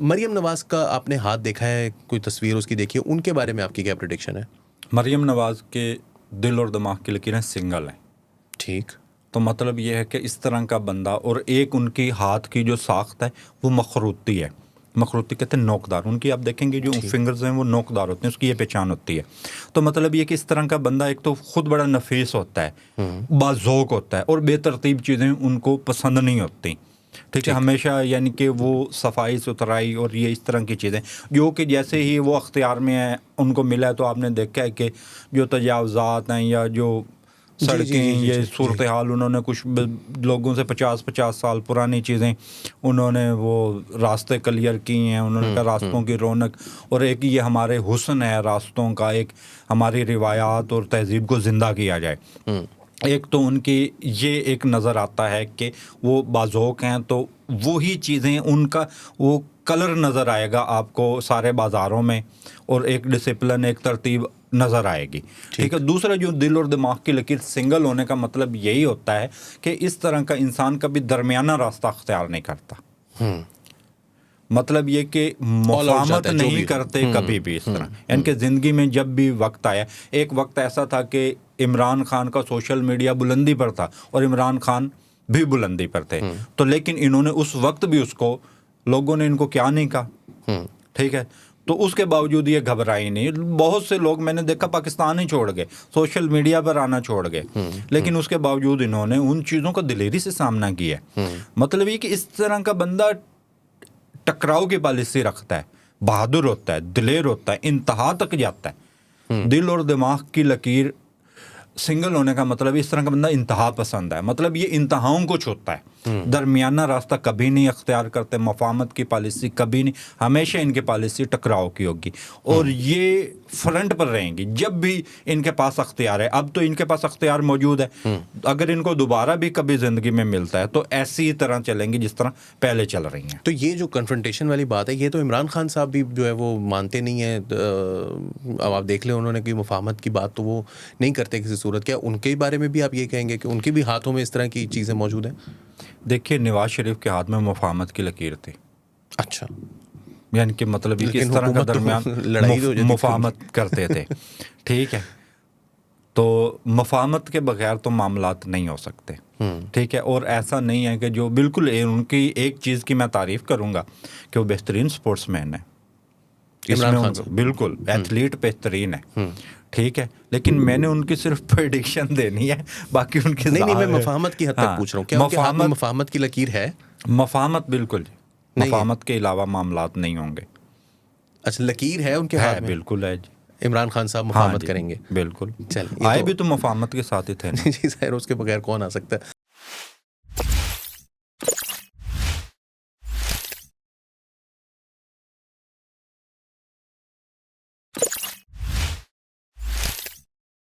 مریم نواز کا آپ نے ہاتھ دیکھا ہے, کوئی تصویر اس کی دیکھی ہے, ان کے بارے میں آپ کی کیا پریڈکشن ہے؟ مریم نواز کے دل اور دماغ کی لکیریں سنگل ہیں. ٹھیک. تو مطلب یہ ہے کہ اس طرح کا بندہ, اور ایک ان کی ہاتھ کی جو ساخت ہے وہ مخروطی ہے. مخروطی کہتے ہیں نوکدار. ان کی آپ دیکھیں گے جو فنگرز ہیں وہ نوکدار ہوتے ہیں, اس کی یہ پہچان ہوتی ہے. تو مطلب یہ کہ اس طرح کا بندہ ایک تو خود بڑا نفیس ہوتا ہے, باذوق ہوتا ہے, اور بے ترتیب چیزیں ان کو پسند نہیں ہوتی. ٹھیک ہے, ہمیشہ یعنی کہ وہ صفائی ستھرائی اور یہ اس طرح کی چیزیں جو کہ جیسے ہی وہ اختیار میں ہے ان کو ملا ہے, تو آپ نے دیکھا ہے کہ جو تجاوزات ہیں یا جو سڑکیں یہ صورتحال انہوں نے کچھ لوگوں سے 50 سال پرانی چیزیں انہوں نے وہ راستے کلیئر کی ہیں. انہوں نے کہا راستوں کی رونق, اور ایک یہ ہمارے حسن ہے راستوں کا, ایک ہماری روایات اور تہذیب کو زندہ کیا جائے. ایک تو ان کی یہ ایک نظر آتا ہے کہ وہ باذوق ہیں, تو وہی چیزیں ان کا وہ کلر نظر آئے گا آپ کو سارے بازاروں میں, اور ایک ڈسپلن ایک ترتیب نظر آئے گی. ٹھیک ہے. دوسرا جو دل اور دماغ کی لکیر سنگل ہونے کا مطلب یہی ہوتا ہے کہ اس طرح کا انسان کبھی درمیانہ راستہ اختیار نہیں کرتا. مطلب یہ کہ مفاہمت نہیں کرتے کبھی بھی اس طرح. یعنی کہ زندگی میں جب بھی وقت آیا, ایک وقت ایسا تھا کہ عمران خان کا سوشل میڈیا بلندی پر تھا اور عمران خان بھی بلندی پر تھے, تو لیکن انہوں نے اس وقت بھی اس کو لوگوں نے ان کو کیا نہیں کہا. ٹھیک ہے. تو اس کے باوجود یہ گھبرائی نہیں. بہت سے لوگ میں نے دیکھا پاکستان ہی چھوڑ گئے, سوشل میڈیا پر آنا چھوڑ گئے, لیکن اس کے باوجود انہوں نے ان چیزوں کا دلیری سے سامنا کیا. مطلب یہ کہ اس طرح کا بندہ ٹکراؤ کی پالیسی رکھتا ہے, بہادر ہوتا ہے, دلیر ہوتا ہے, انتہا تک جاتا ہے. دل اور دماغ کی لکیر سنگل ہونے کا مطلب اس طرح کا بندہ انتہا پسند ہے. مطلب یہ انتہاؤں کو چھوتا ہے, درمیانہ راستہ کبھی نہیں اختیار کرتے, مفاہمت کی پالیسی کبھی نہیں, ہمیشہ ان کی پالیسی ٹکراؤ کی ہوگی, اور یہ فرنٹ پر رہیں گی جب بھی ان کے پاس اختیار ہے. اب تو ان کے پاس اختیار موجود ہے, اگر ان کو دوبارہ بھی کبھی زندگی میں ملتا ہے تو ایسی طرح چلیں گی جس طرح پہلے چل رہی ہیں. تو یہ جو کنفرنٹیشن والی بات ہے, یہ تو عمران خان صاحب بھی جو ہے وہ مانتے نہیں ہیں. اب آپ دیکھ لیں, انہوں نے کوئی مفاہمت کی بات تو وہ نہیں کرتے کسی صورت. کیا ان کے بارے میں بھی آپ یہ کہیں گے کہ ان کے بھی ہاتھوں میں اس طرح کی چیزیں موجود ہیں؟ دیکھیے, نواز شریف کے ہاتھ میں مفاہمت کی لکیر تھی. اچھا. یعنی کہ مطلب یہ کس طرح کا درمیان مفاہمت کرتے تھے. ٹھیک ہے. تو مفاہمت کے بغیر تو معاملات نہیں ہو سکتے. ٹھیک ہے. اور ایسا نہیں ہے کہ جو بالکل ان کی ایک چیز کی میں تعریف کروں گا کہ وہ بہترین سپورٹس مین ہے. بالکل ایتھلیٹ بہترین ہے. ٹھیک ہے. لیکن میں نے ان کی صرف پریڈکشن دینی ہے, باقی ان کی نہیں, میں مفاہمت کی حد تک پوچھ رہا ہوں. کیا ان کے ہاتھ میں مفاہمت کی لکیر ہے؟ مفاہمت بالکل, مفاہمت کے علاوہ معاملات نہیں ہوں گے. اچھا, لکیر ہے ان کے ہاتھ میں؟ بالکل ہے جی. عمران خان صاحب مفاہمت کریں گے؟ بالکل. چلیے, آئے بھی تو مفاہمت کے ساتھ ہی تھے نا. جی ظاہر, اس کے بغیر کون آ سکتا ہے.